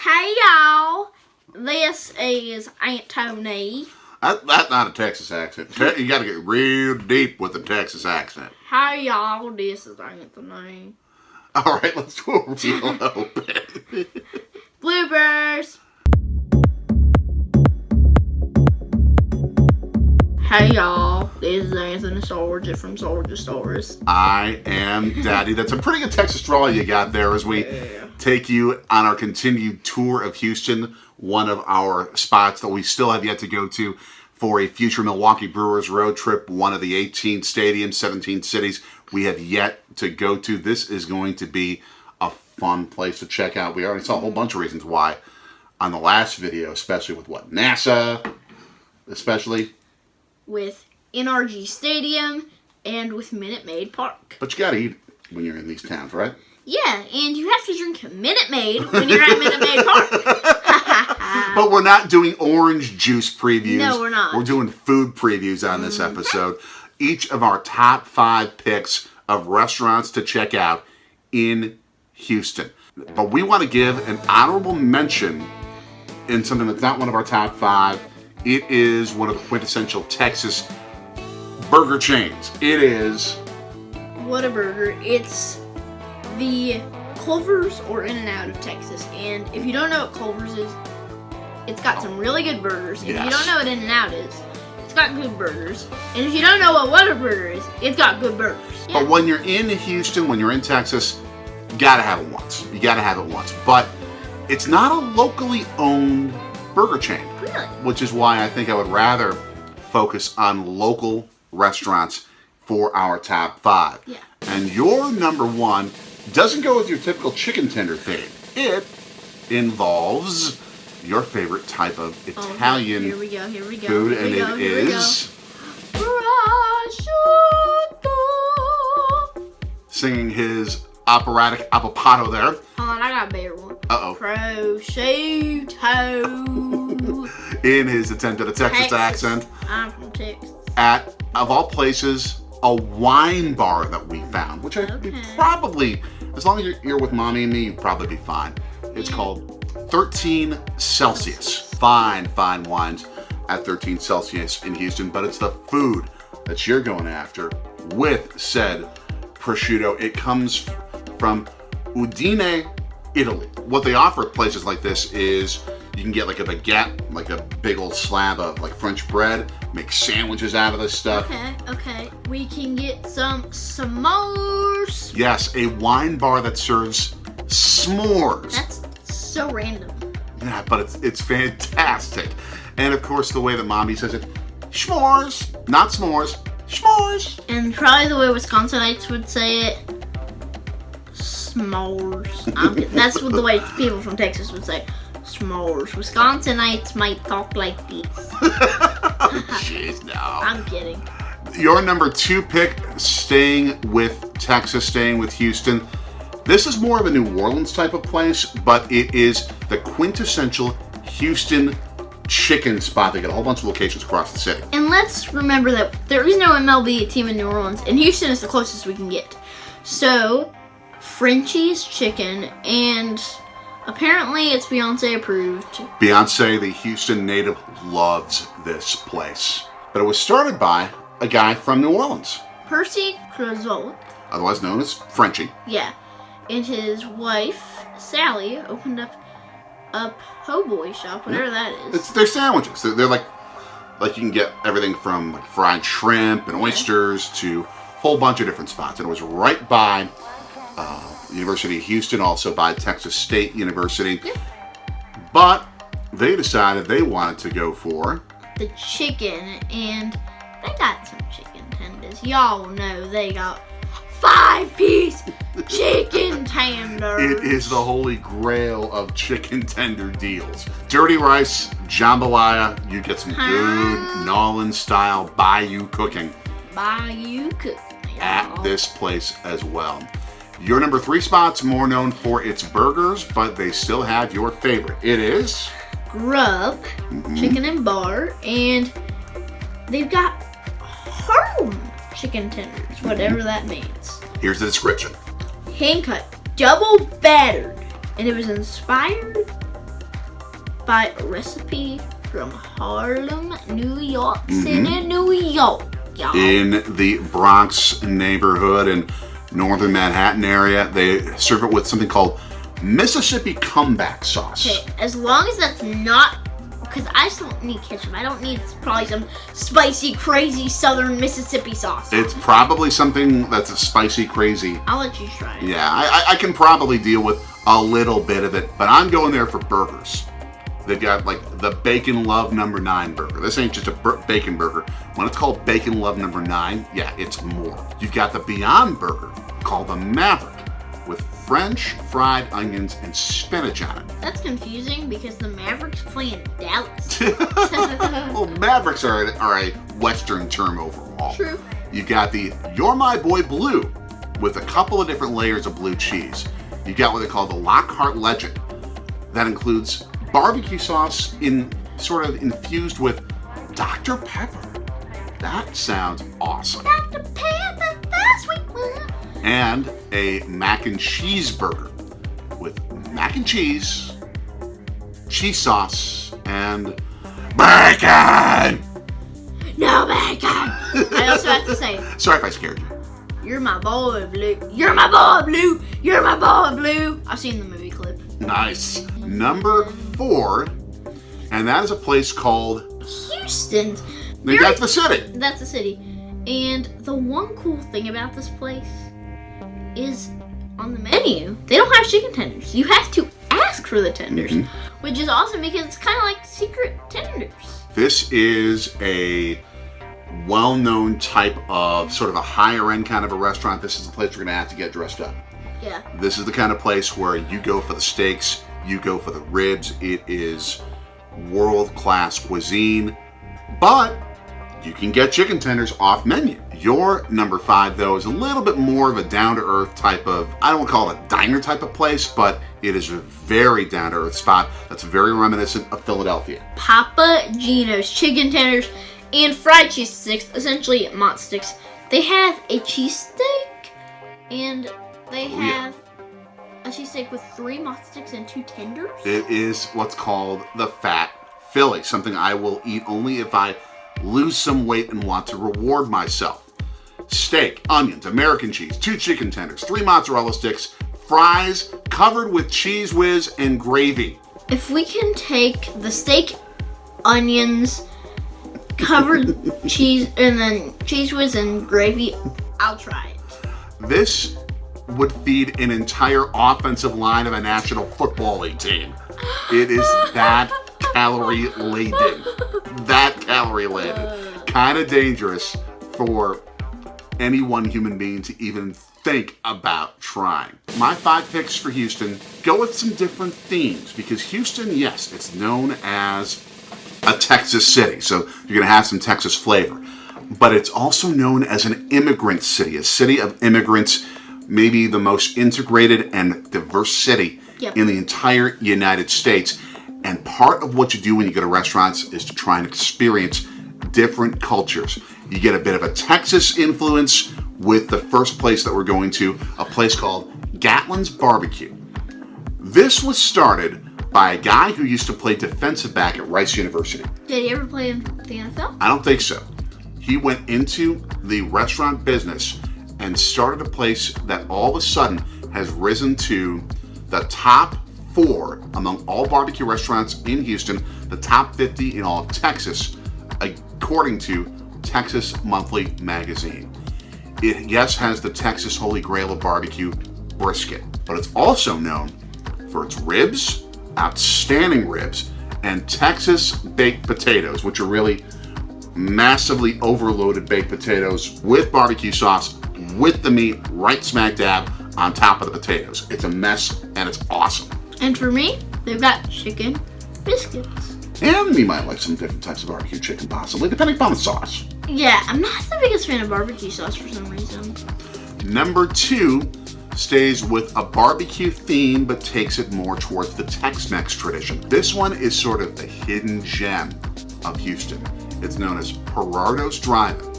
Hey y'all, this is Aunt Tony. That's not a Texas accent. You gotta get real deep with the Texas accent. Hey y'all, this is Aunt Tony. Alright, let's do a real open. Bloopers! Hey y'all, this is Anthony Sorge from Sorge Stories. I am Daddy. That's a pretty good Texas draw you got there as we take you on our continued tour of Houston, one of our spots that we still have yet to go to for a future Milwaukee Brewers road trip, one of the 18 stadiums, 17 cities we have yet to go to. This is going to be a fun place to check out. We already saw a whole bunch of reasons why on the last video, especially with NASA, especially with NRG Stadium and with Minute Maid Park. But you gotta eat when you're in these towns, right? Yeah, and you have to drink Minute Maid when you're at Minute Maid Park. But we're not doing orange juice previews. No, we're not. We're doing food previews on this episode. Each of our top 5 picks of restaurants to check out in Houston. But we want to give an honorable mention in something that's not one of our top 5. It is one of the quintessential Texas burger chains. It is Whataburger. It's the Culver's or In-N-Out of Texas. And if you don't know what Culver's is, it's got some really good burgers. If you don't know what In-N-Out is, it's got good burgers. And if you don't know what Whataburger is, it's got good burgers. Yeah. But when you're in Houston, when you're in Texas, you gotta have it once. You gotta have it once. But it's not a locally owned burger chain. Really? Which is why I think I would rather focus on local restaurants for our top 5. Yeah. And your number 1 doesn't go with your typical chicken tender thing. It involves your favorite type of Italian here we go. food, and it is singing his operatic appapato there. Hold on, I got a better one. Uh-oh. Prosciutto. In his attempt at a Texas accent. I'm from Texas. At, of all places, a wine bar that we found, which I probably, as long as you're with mommy and me, you'd probably be fine. It's called 13 Celsius. Fine wines at 13 Celsius in Houston, but it's the food that you're going after with said prosciutto. It comes from Udine, Italy. What they offer at places like this is you can get like a baguette, like a big old slab of like French bread, make sandwiches out of this stuff. Okay. We can get some s'mores. Yes, a wine bar that serves s'mores. That's so random. Yeah, but it's fantastic. And of course, the way that mommy says it, s'mores, not s'mores, s'mores. And probably the way Wisconsinites would say it, s'mores. That's the way people from Texas would say s'mores. Wisconsinites might talk like this. Oh, jeez, no. I'm kidding. Your number 2 pick, staying with Texas, staying with Houston. This is more of a New Orleans type of place, but it is the quintessential Houston chicken spot. They got a whole bunch of locations across the city. And let's remember that there is no MLB team in New Orleans, and Houston is the closest we can get. So, Frenchy's chicken, and apparently it's Beyonce approved. Beyonce, the Houston native, loves this place. But it was started by a guy from New Orleans. Percy Creuzot. Otherwise known as Frenchy. Yeah. And his wife, Sally, opened up a po' boy shop, whatever that is. They're sandwiches. They're like you can get everything from like fried shrimp and oysters to a whole bunch of different spots. And it was right by University of Houston, also by Texas State University. Yeah. But they decided they wanted to go for the chicken, and they got some chicken tenders. Y'all know they got 5-piece chicken tenders. It is the holy grail of chicken tender deals. Dirty rice, jambalaya, you get some good Nolan style bayou cooking. Bayou cooking. At this place as well. Your number 3 spot's more known for its burgers, but they still have your favorite. It is Grub Chicken and Bar, and they've got home chicken tenders, whatever that means. Here's the description. Hand cut, double battered, and it was inspired by a recipe from Harlem, New York City, New York, y'all. In the Bronx neighborhood in northern Manhattan area, they serve it with something called Mississippi comeback sauce. Okay, as long as that's not, because I just don't need ketchup. I don't need probably some spicy, crazy Southern Mississippi sauce. It's probably something that's a spicy, crazy. I'll let you try it. Yeah, I can probably deal with a little bit of it, but I'm going there for burgers. They've got like the Bacon Love number 9 burger. This ain't just a bacon burger. When it's called Bacon Love number 9, yeah, it's more. You've got the Beyond Burger called the Maverick with French fried onions and spinach on it. That's confusing because the Mavericks play in Dallas. Well, Mavericks are a Western term overall. True. You got the You're My Boy Blue with a couple of different layers of blue cheese. You got what they call the Lockhart Legend. That includes barbecue sauce sort of infused with Dr. Pepper. That sounds awesome. Dr. Pepper, the sweet one. And a mac and cheese burger with mac and cheese sauce, and bacon! No bacon! I also have to say, Sorry if I scared you. you're my boy, Blue. You're my boy, Blue. You're my boy, Blue. I've seen the movie clip. Nice. Number 4, and that is a place called Houston. That's the city. That's the city. And the one cool thing about this place is on the menu, they don't have chicken tenders. You have to ask for the tenders, which is awesome because it's kind of like secret tenders. This is a well-known type of sort of a higher end kind of a restaurant. This is the place you're gonna have to get dressed up. Yeah. This is the kind of place where you go for the steaks, you go for the ribs. It is world-class cuisine, but you can get chicken tenders off menu. Your number 5, though, is a little bit more of a down-to-earth type of, I don't want to call it a diner type of place, but it is a very down-to-earth spot that's very reminiscent of Philadelphia. Pappa Genos chicken tenders and fried cheese sticks, essentially mott sticks. They have a cheesesteak and they have a cheesesteak with 3 mott sticks and 2 tenders. It is what's called the Fat Philly, something I will eat only if I lose some weight and want to reward myself. Steak, onions, American cheese, 2 chicken tenders, 3 mozzarella sticks, fries covered with cheese whiz and gravy. If we can take the steak, onions, covered cheese, and then cheese whiz and gravy, I'll try it. This would feed an entire offensive line of a National Football League team. It is that calorie laden. That calorie laden. Kind of dangerous for any one human being to even think about trying. My 5 picks for Houston go with some different themes because Houston, yes, it's known as a Texas city, so you're gonna have some Texas flavor. But it's also known as an immigrant city, a city of immigrants, maybe the most integrated and diverse city in the entire United States. And part of what you do when you go to restaurants is to try and experience different cultures. You get a bit of a Texas influence with the first place that we're going to, a place called Gatlin's Barbecue. This was started by a guy who used to play defensive back at Rice University. Did he ever play in the NFL? I don't think so. He went into the restaurant business and started a place that all of a sudden has risen to the top 4 among all barbecue restaurants in Houston, the top 50 in all of Texas, according to Texas Monthly Magazine. It, yes, has the Texas Holy Grail of barbecue, brisket, but it's also known for its ribs, outstanding ribs, and Texas baked potatoes, which are really massively overloaded baked potatoes with barbecue sauce, with the meat right smack dab on top of the potatoes. It's a mess and it's awesome. And for me, they've got chicken biscuits. And you might like some different types of barbecue chicken, possibly, depending upon the sauce. Yeah, I'm not the biggest fan of barbecue sauce for some reason. Number 2 stays with a barbecue theme, but takes it more towards the Tex-Mex tradition. This one is sort of the hidden gem of Houston. It's known as Gerardo's Drive-In.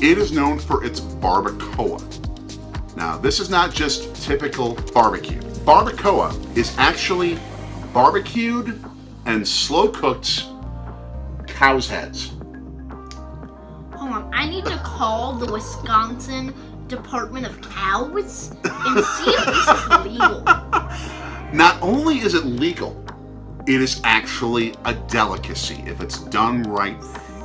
It is known for its barbacoa. Now, this is not just typical barbecue. Barbacoa is actually barbecued and slow-cooked cow's heads. Hold on, I need to call the Wisconsin Department of Cows and see if this is legal. Not only is it legal, it is actually a delicacy. If it's done right,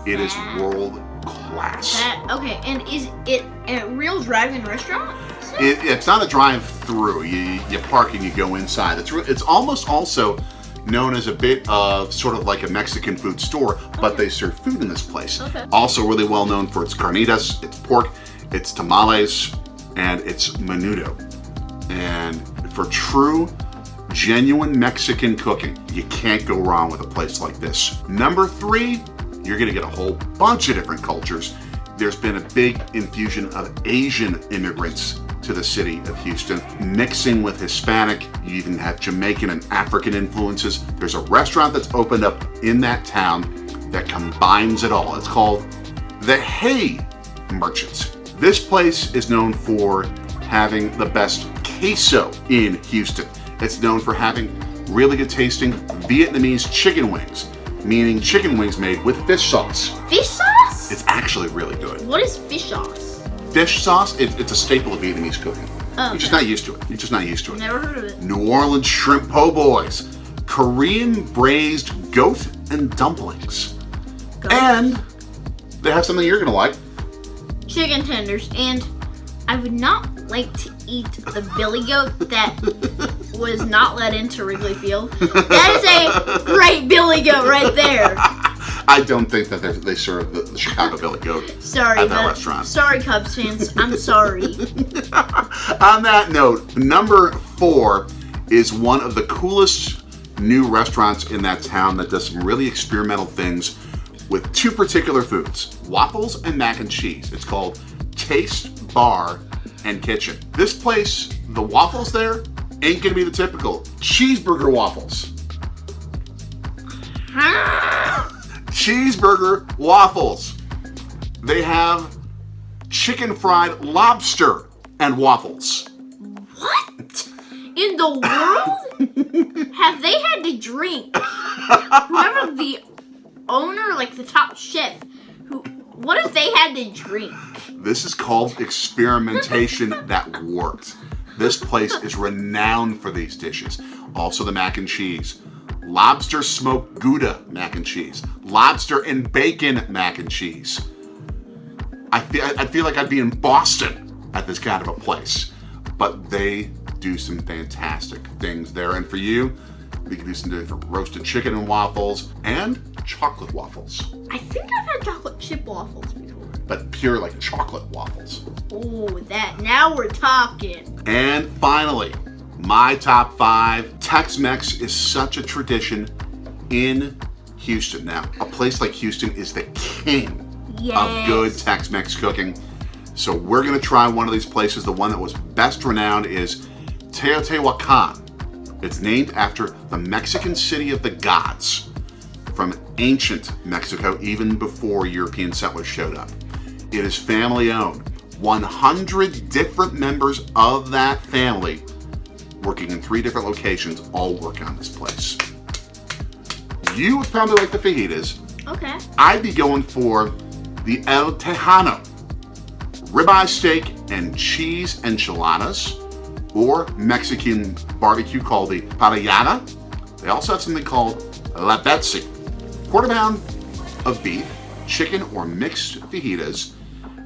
it is world class. Okay, and is it a real drive-in restaurant? It's not a drive-through. You park and you go inside. It's almost also known as a bit of sort of like a Mexican food store, but they serve food in this place. Okay. Also really well known for its carnitas, its pork, its tamales, and its menudo. And for true, genuine Mexican cooking, you can't go wrong with a place like this. Number 3, you're gonna get a whole bunch of different cultures. There's been a big infusion of Asian immigrants to the city of Houston, mixing with Hispanic. You even have Jamaican and African influences. There's a restaurant that's opened up in that town that combines it all. It's called the Hay Merchants. This place is known for having the best queso in Houston. It's known for having really good tasting Vietnamese chicken wings, meaning chicken wings made with fish sauce. Fish sauce? It's actually really good. What is fish sauce? Fish sauce, it's a staple of Vietnamese cooking. Oh, You're just not used to it. Never heard of it. New Orleans shrimp po' boys, Korean braised goat and dumplings. Goat. And they have something you're gonna like. Chicken tenders, and I would not like to eat the billy goat that was not let into Wrigley Field. That is a great billy goat right there. I don't think that they serve the Chicago Billy Goat Sorry, at that restaurant. Sorry, Cubs fans. I'm sorry. On that note, number 4 is one of the coolest new restaurants in that town that does some really experimental things with 2 particular foods, waffles and mac and cheese. It's called Taste Bar and Kitchen. This place, the waffles there, ain't gonna be the typical cheeseburger waffles. Cheeseburger waffles. They have chicken fried lobster and waffles. What in the world have they had to drink? Whoever the owner, like the top chef, what if they had to drink? This is called experimentation that worked. This place is renowned for these dishes. Also the mac and cheese. Lobster smoked Gouda mac and cheese. Lobster and bacon mac and cheese. I feel like I'd be in Boston at this kind of a place. But they do some fantastic things there. And for you, we can do some different roasted chicken and waffles and chocolate waffles. I think I've had chocolate chip waffles before. But pure like chocolate waffles. Oh, now we're talking. And finally, my top 5. Tex-Mex is such a tradition in Houston. Now, a place like Houston is the king of good Tex-Mex cooking. So we're gonna try one of these places. The one that was best renowned is Teotihuacan. It's named after the Mexican city of the gods from ancient Mexico, even before European settlers showed up. It is family owned. 100 different members of that family working in 3 different locations all work on this place. You would probably like the fajitas. Okay. I'd be going for the El Tejano, ribeye steak and cheese enchiladas, or Mexican barbecue called the parrillada. They also have something called La Betsy, quarter pound of beef, chicken or mixed fajitas,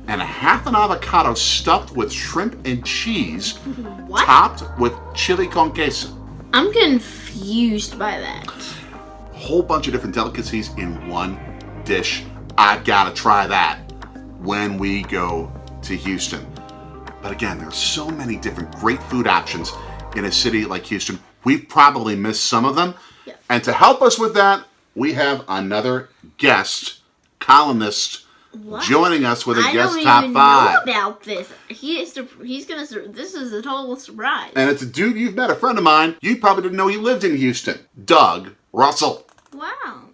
and a half an avocado stuffed with shrimp and cheese, What? topped with chili con queso. I'm confused by that. A whole bunch of different delicacies in one dish. I've got to try that when we go to Houston. But again, there's so many different great food options in a city like Houston. We've probably missed some of them. Yeah. And to help us with that, we have another guest columnist joining us with a guest top 5. I don't even know about this. This is a total surprise. And it's a dude you've met, a friend of mine. You probably didn't know he lived in Houston. Doug Russell. Wow.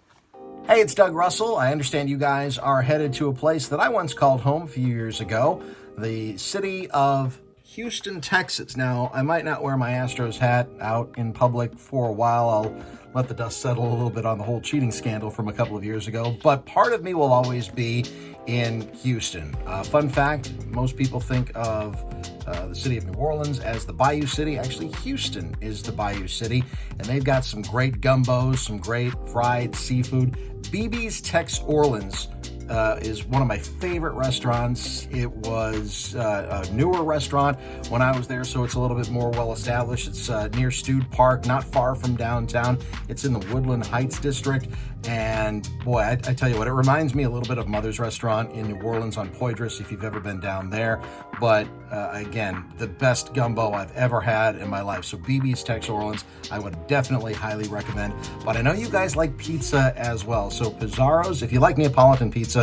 Hey, it's Doug Russell. I understand you guys are headed to a place that I once called home a few years ago, the city of Houston, Texas. Now, I might not wear my Astros hat out in public for a while. I'll let the dust settle a little bit on the whole cheating scandal from a couple of years ago. But part of me will always be in Houston. Fun fact, most people think of the city of New Orleans as the Bayou City. Actually, Houston is the Bayou City, and they've got some great gumbos, some great fried seafood. BB's Tex-Orleans is one of my favorite restaurants. It was a newer restaurant when I was there, so it's a little bit more well-established. It's near Stewed Park, not far from downtown. It's in the Woodland Heights district, and boy, I tell you what, it reminds me a little bit of Mother's Restaurant in New Orleans on Poydras, if you've ever been down there. But again, the best gumbo I've ever had in my life. So BB's Tex-Orleans, I would definitely highly recommend. But I know you guys like pizza as well. So Pizaro's, if you like Neapolitan pizza,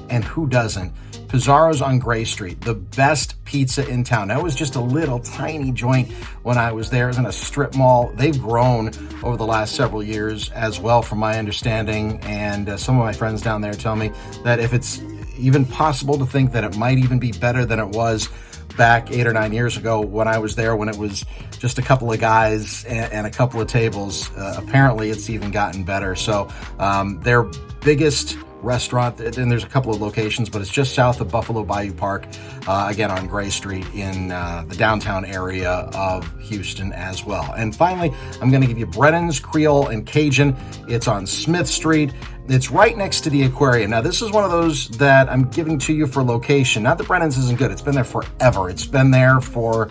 and who doesn't? Pizaro's on Gray Street, the best pizza in town. That was just a little tiny joint when I was there. It was in a strip mall. They've grown over the last several years as well, from my understanding. And some of my friends down there tell me that if it's even possible to think that it might even be better than it was back 8 or 9 years ago when I was there, when it was just a couple of guys and a couple of tables. Apparently it's even gotten better. So their biggest restaurant, and there's a couple of locations, but it's just south of Buffalo Bayou Park, again on Gray Street in the downtown area of Houston as well. And finally, I'm going to give you Brennan's Creole and Cajun. It's on Smith Street. It's right next to the aquarium. Now, this is one of those that I'm giving to you for location. Not that Brennan's isn't good. It's been there forever. It's been there for,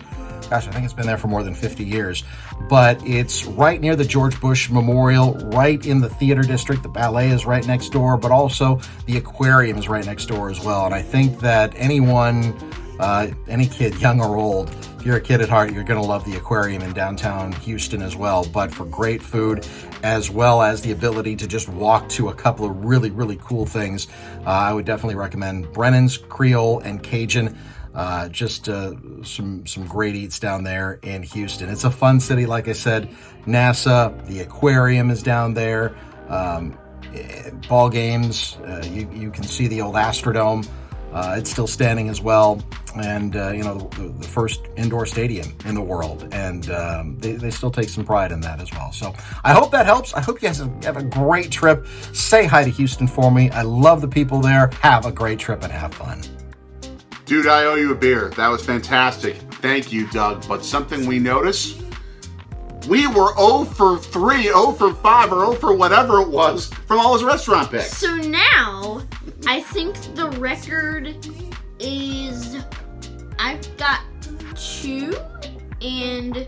gosh, I think it's been there for more than 50 years. But it's right near the George Bush Memorial, right in the theater district. The ballet is right next door, but also the aquarium is right next door as well. And I think that anyone, any kid, young or old, if you're a kid at heart, you're going to love the aquarium in downtown Houston as well. But for great food, as well as the ability to just walk to a couple of really, really cool things, I would definitely recommend Brennan's Creole and Cajun. Just some great eats down there in Houston. It's a fun city, like I said. NASA, the aquarium is down there. Ball games, you can see the old Astrodome. It's still standing as well, and the first indoor stadium in the world, and they still take some pride in that as well. So I hope that helps. I hope you guys have a great trip. Say hi to Houston for me. I love the people there. Have a great trip and have fun. Dude, I owe you a beer. That was fantastic. Thank you, Doug. But something we noticed, we were 0 for 3, 0 for 5, or 0 for whatever it was from all his restaurant picks. So now, I think the record is, I've got 2, and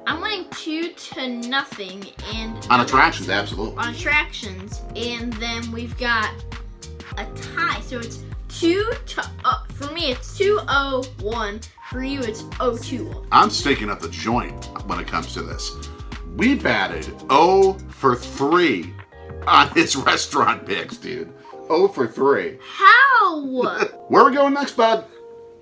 I'm winning 2-0, and on attractions, absolutely. On attractions, and then we've got a tie, so it's 2 to, for me it's 2-0-1. For you it's 0-2-1. I'm stinking up the joint when it comes to this. We batted 0 for 3 on his restaurant picks, dude. 0 for 3. How? Where are we going next, bud?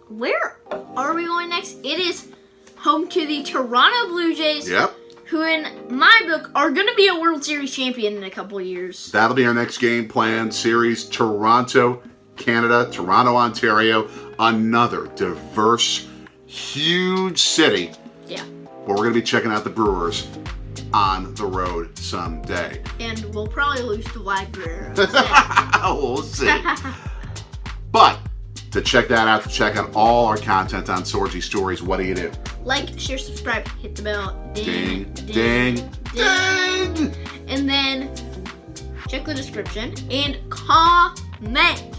Where are we going next? It is home to the Toronto Blue Jays. Yep. Who in my book are going to be a World Series champion in a couple of years. That'll be our next game plan series. Toronto, Canada, Toronto, Ontario. Another diverse, huge city. Yeah. Where we're going to be checking out the Brewers on the road someday. And we'll probably lose to Whataburger. We'll see. But to check that out, to check out all our content on Sorgy Stories, what do? Like, share, subscribe, hit the bell. Ding, ding, ding. And then check the description and comment.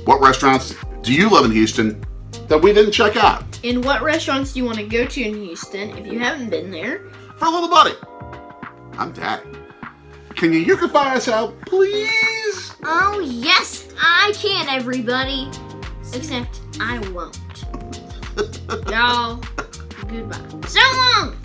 What restaurants do you love in Houston that we didn't check out? And what restaurants do you want to go to in Houston if you haven't been there? For a little buddy. I'm Daddy. Can you ukify us out, please? Oh, yes, I can, everybody. Except I won't. Y'all, goodbye. So long!